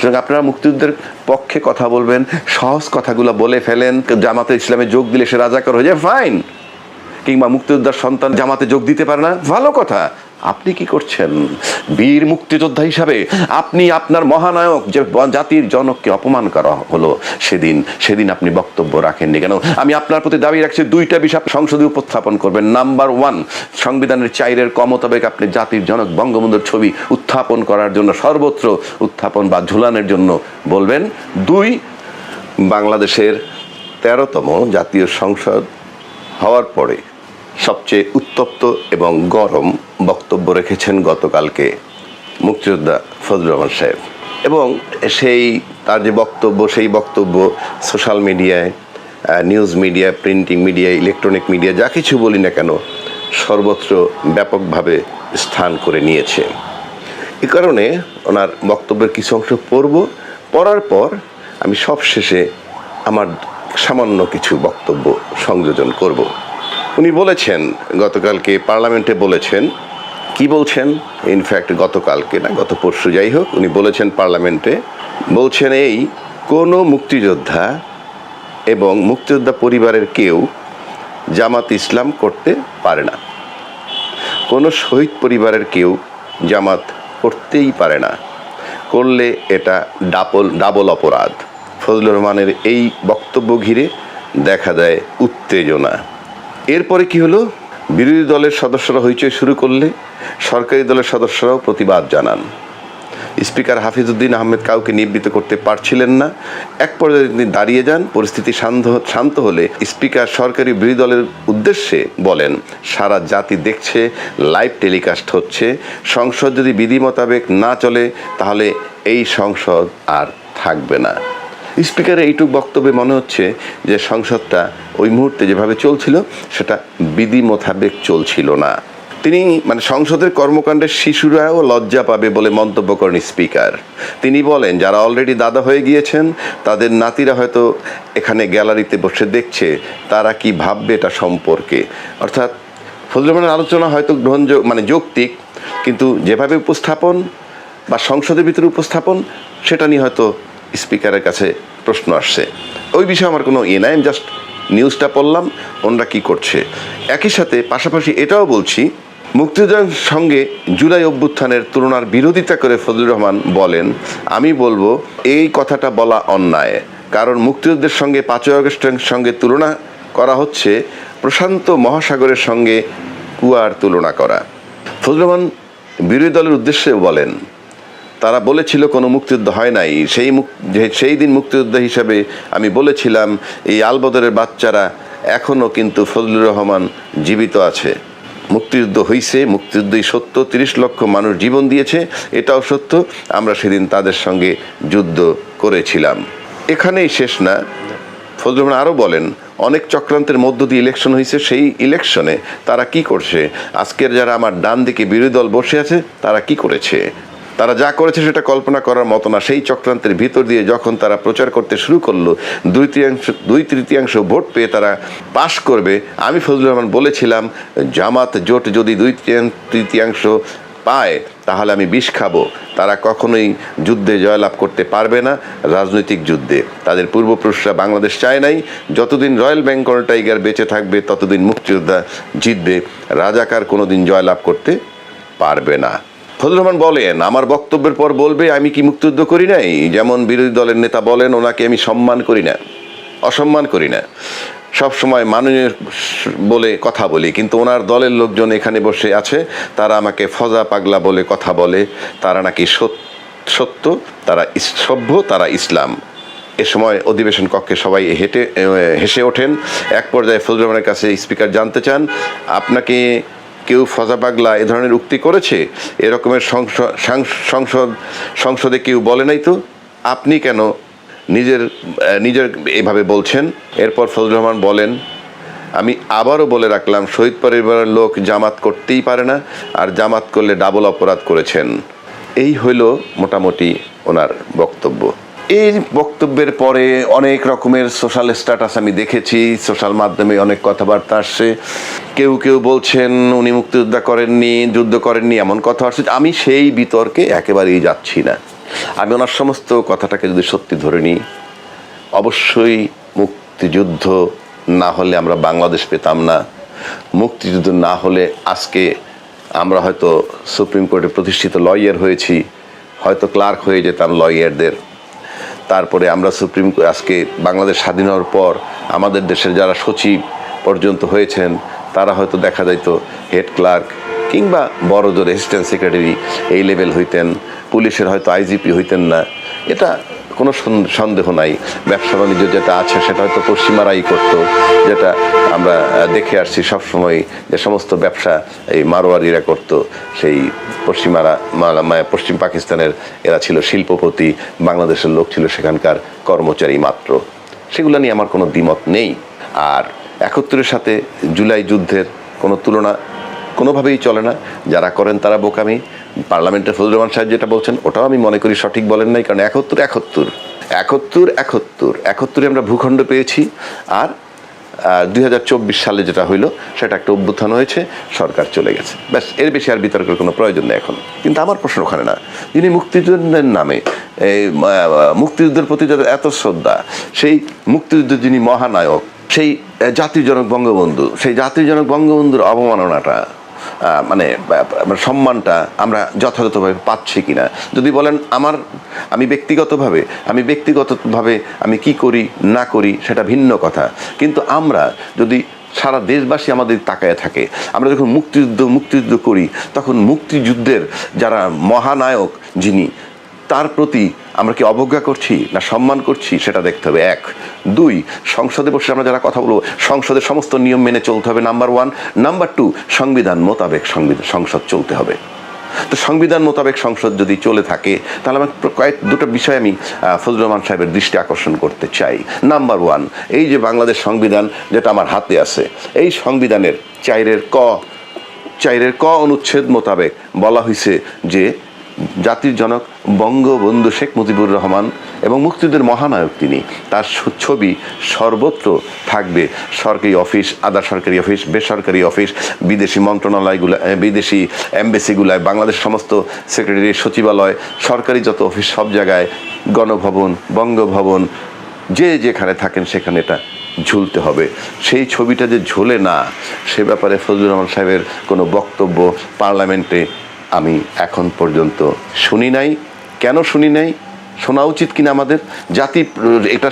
সুতরাং আপনারা মুক্তিযুদ্ধের পক্ষে কথা বলবেন, সহজ কথাগুলো বলে ফেলেন, জামাতে ইসলামে যোগ দিলে সে রাজাকার হয়ে যায়, ফাইন। কিংবা মুক্তিযোদ্ধার সন্তান জামাতে যোগ দিতে পারে না, ভালো কথা। আপনি কি করছেন? বীর মুক্তিযোদ্ধা হিসাবে আপনি আপনার মহানায়ক যে জাতির জনককে অপমান করা হলো সেদিন আপনি বক্তব্য রাখেননি কেন? আমি আপনার প্রতি দাবি রাখছি, দুইটা বিষয় সংসদে উপস্থাপন করবেন। নাম্বার 1, সংবিধানের 4 ক মোতাবেক আপনি জাতির জনক বঙ্গবন্ধুর ছবি উত্থাপন করার জন্য, সর্বত্র উত্থাপন বা ঝুলানোর জন্য বলবেন। 2, বাংলাদেশের 13তম জাতীয় সংসদ হওয়ার পরে সবচেয়ে উত্তপ্ত এবং গরম বক্তব্য রেখেছেন গতকালকে মুক্তিযোদ্ধা ফজলুর রহমান সাহেব, এবং তার যে বক্তব্য, সেই বক্তব্য সোশ্যাল মিডিয়ায়, news media, printing media, electronic media, যা কিছু বলি না কেন, সর্বত্র ব্যাপকভাবে স্থান করে নিয়েছে। এ কারণে ওনার বক্তব্যের কিছু অংশ পড়ার পর আমি সবশেষে আমার সামান্য কিছু বক্তব্য সংযোজন করব। উনি বলেছেন গতকালকে পার্লামেন্টে, বলেছেন কি বলছেন, ইনফ্যাক্ট গতকালকে না, গত পরশু, যাই হোক, উনি বলেছেন পার্লামেন্টে, বলছেন এই কোনো মুক্তিযোদ্ধা এবং মুক্তিযোদ্ধা পরিবারের কেউ জামাত ইসলাম করতে পারে না, কোনো শহীদ পরিবারের কেউ জামাত করতেই পারে না, করলে এটা ডাবল অপরাধ। ফজলুর রহমানের এই বক্তব্য ঘিরে দেখা দেয় উত্তেজনা। এরপরে কি হলো, বিরোধী দলের সদস্যরা হইচই শুরু করলে সরকারি দলের সদস্যরাও প্রতিবাদ জানান। স্পিকার হাফিজউদ্দিন আহমেদ কাউকে নিবৃত্ত করতে পারছিলেন না, এক পর্যায়ে তিনি দাঁড়িয়ে যান। পরিস্থিতি শান্ত হলে স্পিকার সরকারি বিরোধী দলের উদ্দেশ্যে বলেন, সারা জাতি দেখছে, লাইভ টেলিকাস্ট হচ্ছে, সংসদ যদি বিধি মোতাবেক না চলে তাহলে এই সংসদ আর থাকবে না। স্পিকারের এইটুক বক্তব্যে মনে হচ্ছে যে সংসদটা ওই মুহূর্তে যেভাবে চলছিল সেটা বিধি মোতাবেক চলছিল না। তিনি সংসদের কর্মকাণ্ডের শিশুরাও লজ্জা পাবে বলে মন্তব্য করেন স্পিকার। তিনি বলেন, যারা অলরেডি দাদা হয়ে গিয়েছেন তাদের নাতিরা হয়তো এখানে গ্যালারিতে বসে দেখছে, তারা কি ভাববে এটা সম্পর্কে। অর্থাৎ ফজলুর রহমানের আলোচনা হয়তো যৌক্তিক, কিন্তু যেভাবে উপস্থাপন বা সংসদের ভিতরে উপস্থাপন, সেটা নিয়ে হয়তো স্পিকারের কাছে প্রশ্ন আসছে। ওই বিষয়ে আমার কোনো নাই, আমি জাস্ট নিউজটা পড়লাম ওনারা কী করছে। একই সাথে পাশাপাশি এটাও বলছি, মুক্তিযুদ্ধের সঙ্গে জুলাই অভ্যুত্থানের তুলনার বিরোধিতা করে ফজলুর রহমান বলেন, আমি বলবো এই কথাটা বলা অন্যায়, কারণ মুক্তিযুদ্ধের সঙ্গে 5ই আগস্টের সঙ্গে তুলনা করা হচ্ছে প্রশান্ত মহাসাগরের সঙ্গে কুয়ার তুলনা করা। ফজলুর রহমান বিরোধী দলের উদ্দেশ্যে বলেন, তারা বলেছিল কোনো মুক্তিযুদ্ধ হয় নাই, সেই দিন মুক্তিযোদ্ধা হিসাবে আমি বলেছিলাম এই আলবদরের বাচ্চারা এখনও কিন্তু ফজলুর রহমান জীবিত আছে। মুক্তিযুদ্ধ হয়েছে, মুক্তিযুদ্ধই সত্য, 30 লক্ষ মানুষ জীবন দিয়েছে, এটাও সত্য, আমরা সেদিন তাদের সঙ্গে যুদ্ধ করেছিলাম। এখানেই শেষ না, ফজলুর রহমান আরও বলেন, অনেক চক্রান্তের মধ্য দিয়ে ইলেকশন হয়েছে, সেই ইলেকশনে তারা কি করছে, আজকের যারা আমার ডান দিকে বিরোধী দল বসে আছে তারা কি করেছে, তারা যা করেছে সেটা কল্পনা করার মতো না। সেই চক্রান্তের ভিতর দিয়ে যখন তারা প্রচার করতে শুরু করলো, 2/3 ভোট পেয়ে তারা পাশ করবে, আমি ফজলুর রহমান বলেছিলাম জামাত জোট যদি 2/3 পায় তাহলে আমি বিষ খাবো। তারা কখনোই যুদ্ধে জয়লাভ করতে পারবে না, রাজনৈতিক যুদ্ধে। তাদের পূর্বপুরুষরা বাংলাদেশ চায় নাই, যতদিন রয়্যাল বেঙ্গল টাইগার বেঁচে থাকবে ততদিন মুক্তিযোদ্ধা জিতবে, রাজাকার কোনোদিন জয়লাভ করতে পারবে না। ফজলুর রহমান বলেন, আমার বক্তব্যের পর বলবে আমি কি মুক্তিযুদ্ধ করি নাই, যেমন বিরোধী দলের নেতা বলেন ওনাকে আমি সম্মান করি না, অসম্মান করি না, সবসময় মাননীয় বলে কথা বলি, কিন্তু ওনার দলের লোকজন এখানে বসে আছে, তারা আমাকে ফজা পাগলা বলে কথা বলে, তারা নাকি সত্য, তারা সভ্য, তারা ইসলাম। এ সময় অধিবেশন কক্ষে সবাই হেসে ওঠেন। এক পর্যায়ে ফজলুর রহমানের কাছে স্পিকার জানতে চান, আপনাকে কেউ ফজা পাগলা এ ধরনের উক্তি করেছে? এরকমের সংসদে কেউ বলে নাই তো, আপনি কেন নিজের এভাবে বলছেন? এরপর ফজলুর রহমান বলেন, আমি আবারও বলে রাখলাম শহীদ পরিবারের লোক জামাত করতেই পারে না, আর জামাত করলে ডাবল অপরাধ করেছেন। এই হইল মোটামুটি ওনার বক্তব্য। এই বক্তব্যের পরে অনেক রকমের সোশ্যাল স্ট্যাটাস আমি দেখেছি, সোশ্যাল মাধ্যমে অনেক কথাবার্তা আসছে। কেউ বলছেন উনি মুক্তিযোদ্ধা করেননি, যুদ্ধ করেননি, এমন কথা আসছে। আমি সেই বিতর্কে একেবারেই যাচ্ছি না। আমি ওনার সমস্ত কথাটাকে যদি সত্যি ধরে নিই, অবশ্যই মুক্তিযুদ্ধ না হলে আমরা বাংলাদেশ পেতাম না। মুক্তিযুদ্ধ না হলে আজকে আমরা হয়তো সুপ্রিম কোর্টে প্রতিষ্ঠিত লয়ার হয়েছি, হয়তো ক্লার্ক হয়ে যেতাম লয়ারদের। তারপরে আমরা আজকে বাংলাদেশ স্বাধীন হওয়ার পর আমাদের দেশের যারা সচিব পর্যন্ত হয়েছেন তারা হয়তো দেখা যাইতো হেড ক্লার্ক কিংবা বড় জোর অ্যাসিস্ট্যান্ট সেক্রেটারি এই লেভেল হইতেন, পুলিশের হয়তো আইজিপি হইতেন না, এটা কোনো সন্দেহ নাই। ব্যবসা বাণিজ্য যেটা আছে সেটা হয়তো পশ্চিমারাই করতো, যেটা আমরা দেখে আসছি সবসময়, যে সমস্ত ব্যবসা এই মারোয়ারিরা করতো, সেই পশ্চিম পাকিস্তানের এরা ছিল শিল্পপতি, বাংলাদেশের লোক ছিল সেখানকার কর্মচারী মাত্র। সেগুলো নিয়ে আমার কোনো দ্বিমত নেই। আর 71-এর সাথে জুলাই যুদ্ধের কোনো তুলনা কোনোভাবেই চলে না। যারা করেন তারা বোকামি। পার্লামেন্টের ফজলুর রহমান সাহেব যেটা বলছেন ওটাও আমি মনে করি সঠিক বলেন নাই, কারণ 71 আমরা ভূখণ্ড পেয়েছি। আর 2024 সালে যেটা হইলো সেটা একটা অভ্যুত্থান হয়েছে, সরকার চলে গেছে, ব্যাস। এর বেশি আর বিতর্কের কোনো প্রয়োজন নেই এখন। কিন্তু আমার প্রশ্ন ওখানে না। যিনি মুক্তিযুদ্ধের নামে মুক্তিযুদ্ধের প্রতি যাদের এত শ্রদ্ধা, সেই মুক্তিযুদ্ধের যিনি মহানায়ক, সেই জাতির জনক বঙ্গবন্ধু, সেই জাতির জনক বঙ্গবন্ধুর অবমাননাটা, মানে সম্মানটা আমরা যথাযথভাবে পাচ্ছি কিনা যদি বলেন, আমি ব্যক্তিগতভাবে আমি কি করি না করি সেটা ভিন্ন কথা। কিন্তু আমরা যদি সারা দেশবাসী আমাদের তাকায় থাকে, আমরা যখন মুক্তিযুদ্ধ করি, তখন মুক্তিযুদ্ধের যারা মহানায়ক যিনি, তার প্রতি আমরা কি অবজ্ঞা করছি না সম্মান করছি সেটা দেখতে হবে। 1, 2, সংসদে বসে আমরা যারা কথা বলবো, সংসদের সমস্ত নিয়ম মেনে চলতে হবে, নাম্বার 1। নাম্বার 2, সংবিধান মোতাবেক সংসদ চলতে হবে। তো সংবিধান মোতাবেক সংসদ যদি চলে থাকে, তাহলে আমার দুটো বিষয় আমি ফজলুর রহমান সাহেবের দৃষ্টি আকর্ষণ করতে চাই। নাম্বার 1, এই যে বাংলাদেশ সংবিধান যেটা আমার হাতে আছে, এই সংবিধানের 4 ক অনুচ্ছেদ মোতাবেক বলা হয়েছে যে জাতির জনক বঙ্গবন্ধু শেখ মুজিবুর রহমান এবং মুক্তিযুদ্ধের মহানায়ক তিনি, তার ছবি সর্বত্র থাকবে। সরকারি অফিস, আধা সরকারি অফিস, বেসরকারি অফিস, বিদেশি মন্ত্রণালয়গুলো, বিদেশি এমবেসিগুলায়, বাংলাদেশ সমস্ত সেক্রেটারি সচিবালয়, সরকারি যত অফিস, সব জায়গায়, গণভবন, বঙ্গভবন, যে যেখানে থাকেন সেখানে এটা ঝুলতে হবে। সেই ছবিটা যে ঝোলে না, সে ব্যাপারে ফজলুর রহমান সাহেবের কোনো বক্তব্য পার্লামেন্টে আমি এখন পর্যন্ত শুনি নাই। কেন শুনি নাই? শোনা উচিত কিনা আমাদের জাতি এটা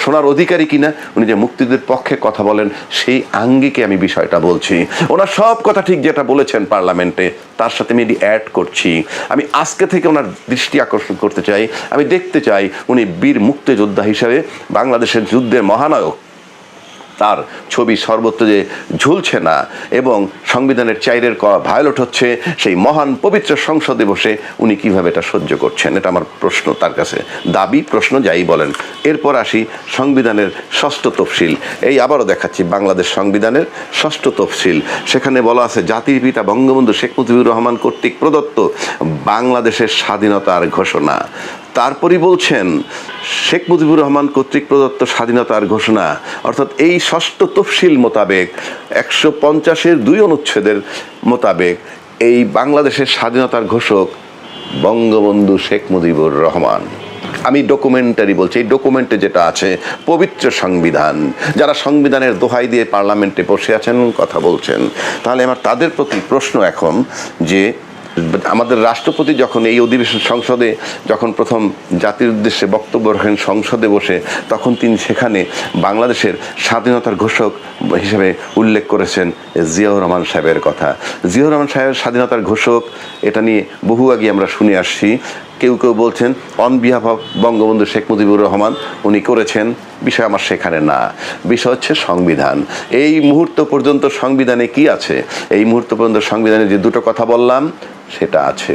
শোনার অধিকারী কিনা? উনি যে মুক্তিযুদ্ধের পক্ষে কথা বলেন, সেই আঙ্গিকে আমি বিষয়টা বলছি। ওনার সব কথা ঠিক যেটা বলেছেন পার্লামেন্টে, তার সাথে আমি অ্যাড করছি। আমি আজকে থেকে ওনার দৃষ্টি আকর্ষণ করতে চাই। আমি দেখতে চাই উনি বীর মুক্তিযোদ্ধা হিসাবে বাংলাদেশের যুদ্ধের মহানায়ক, তার ছবি সর্বত্র যে ঝুলছে না এবং সংবিধানের 4 ক ভায়োলেট হচ্ছে, সেই মহান পবিত্র সংসদে বসে উনি কিভাবে এটা সহ্য করছেন, এটা আমার প্রশ্ন, তার কাছে দাবি, প্রশ্ন যাই বলেন। এরপর আসি সংবিধানের 6ষ্ঠ তফসিল। এই আবারও দেখাচ্ছি বাংলাদেশ সংবিধানের 6ষ্ঠ তফসিল। সেখানে বলা আছে, জাতির পিতা বঙ্গবন্ধু শেখ মুজিবুর রহমান কর্তৃক প্রদত্ত বাংলাদেশের স্বাধীনতার ঘোষণা। তারপরই বলছেন শেখ মুজিবুর রহমান কর্তৃক প্রদত্ত স্বাধীনতার ঘোষণা, অর্থাৎ এই 6ষ্ঠ তফসিল মোতাবেক 150-এর 2 অনুচ্ছেদের মোতাবেক এই বাংলাদেশের স্বাধীনতার ঘোষক বঙ্গবন্ধু শেখ মুজিবুর রহমান। আমি ডকুমেন্টারি বলছি, এই ডকুমেন্টে যেটা আছে পবিত্র সংবিধান, যারা সংবিধানের দোহাই দিয়ে পার্লামেন্টে বসে আছেন, কথা বলছেন, তাহলে আমার তাদের প্রতি প্রশ্ন এখন যে আমাদের রাষ্ট্রপতি যখন এই অধিবেশন সংসদে যখন প্রথম জাতির উদ্দেশ্যে বক্তব্য রাখেন সংসদে বসে, তখন তিনি সেখানে বাংলাদেশের স্বাধীনতার ঘোষক হিসেবে উল্লেখ করেছেন জিয়াউর রহমান সাহেবের কথা। জিয়াউর রহমান সাহেবের স্বাধীনতার ঘোষক, এটা নিয়ে বহু আগে আমরা শুনে আসছি। কেউ বলছেন on behalf of Bangabandhu Sheikh Mujibur Rahman উনি করেছেন, বিষয় আমার সেখানে না। বিষয় হচ্ছে সংবিধান। এই মুহূর্ত পর্যন্ত সংবিধানে কি আছে? এই মুহূর্ত পর্যন্ত সংবিধানে যে 2টো কথা বললাম সেটা আছে।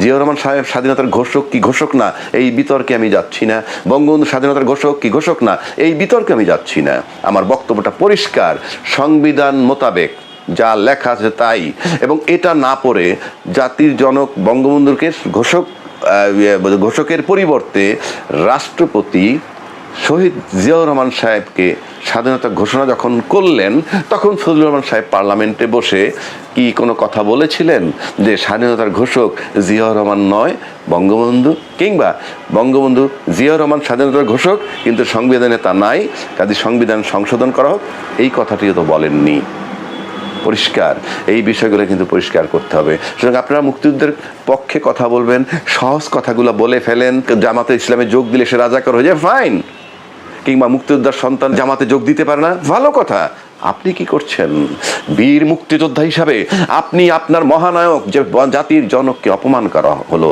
জিয়াউর রহমান সাহেব স্বাধীনতার ঘোষক কি ঘোষক না, এই বিতর্কে আমি যাচ্ছি না। বঙ্গবন্ধু স্বাধীনতার ঘোষক কি ঘোষক না, এই বিতর্কে আমি যাচ্ছি না। আমার বক্তব্যটা পরিষ্কার, সংবিধান মোতাবেক যা লেখা আছে তাই। এবং এটা না পড়ে জাতির জনক বঙ্গবন্ধুকে ঘোষকের পরিবর্তে রাষ্ট্রপতি শহীদ জিয়াউর রহমান সাহেবকে স্বাধীনতা ঘোষণা যখন করলেন তখন ফজলুর রহমান সাহেব পার্লামেন্টে বসে কি কোনো কথা বলেছিলেন যে স্বাধীনতার ঘোষক জিয়াউর রহমান নয় বঙ্গবন্ধু, কিংবা বঙ্গবন্ধু জিয়াউর রহমান স্বাধীনতার ঘোষক কিন্তু সংবিধানে তা নাই, কাজে সংবিধান সংশোধন করা হোক, এই কথাটিও তো বলেননি। পরিষ্কার, এই বিষয়গুলো কিন্তু পরিষ্কার করতে হবে। সুতরাং আপনারা মুক্তিযুদ্ধের পক্ষে কথা বলবেন, সহজ কথাগুলো বলে ফেলেন, জামাতে ইসলামে যোগ দিলে সে রাজাকার হয়ে যায়, ফাইন। কিংবা মুক্তিযোদ্ধার সন্তান জামাতে যোগ দিতে পারে না, ভালো কথা। আপনি কি করছেন? বীর মুক্তিযোদ্ধা হিসাবে আপনি আপনার মহানায়ক যে জাতির জনককে অপমান করা হলো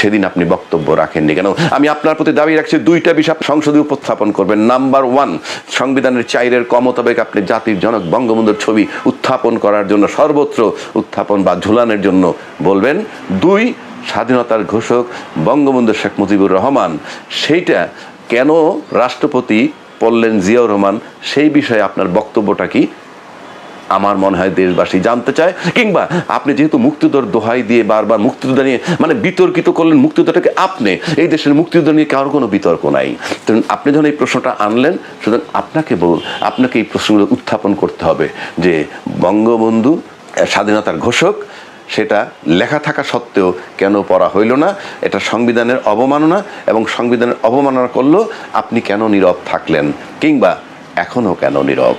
সেদিন আপনি বক্তব্য রাখেননি কেন? আমি আপনার প্রতি দাবি রাখছি, দুইটা বিষয় সংসদে উপস্থাপন করবেন। নাম্বার 1, সংবিধানের 4-এর ক মোতাবেক আপনি জাতির জনক বঙ্গবন্ধুর ছবি উত্থাপন করার জন্য, সর্বত্র উত্থাপন বা ঝুলানোর জন্য বলবেন। 2, স্বাধীনতার ঘোষক বঙ্গবন্ধু শেখ মুজিবুর রহমান, সেইটা কেন রাষ্ট্রপতি বললেন জিয়াউর রহমান, সেই বিষয়ে আপনার বক্তব্যটা কি? আমার মনে হয় দেশবাসী জানতে চায়। কিংবা আপনি যেহেতু মুক্তিযুদ্ধের দোহাই দিয়ে বারবার মুক্তিযুদ্ধ নিয়ে বিতর্কিত করলেন, মুক্তিযুদ্ধটাকে আপনি, এই দেশের মুক্তিযুদ্ধ নিয়ে কারোর কোনো বিতর্ক নাই। তো আপনি যখন এই প্রশ্নটা আনলেন, সুতরাং আপনাকে এই প্রশ্নগুলো উত্থাপন করতে হবে যে বঙ্গবন্ধু স্বাধীনতার ঘোষক, সেটা লেখা থাকা সত্ত্বেও কেন পড়া হইল না? এটা সংবিধানের অবমাননা, এবং সংবিধানের অবমাননা করলেও আপনি কেন নীরব থাকলেন, কিংবা এখনও কেন নীরব?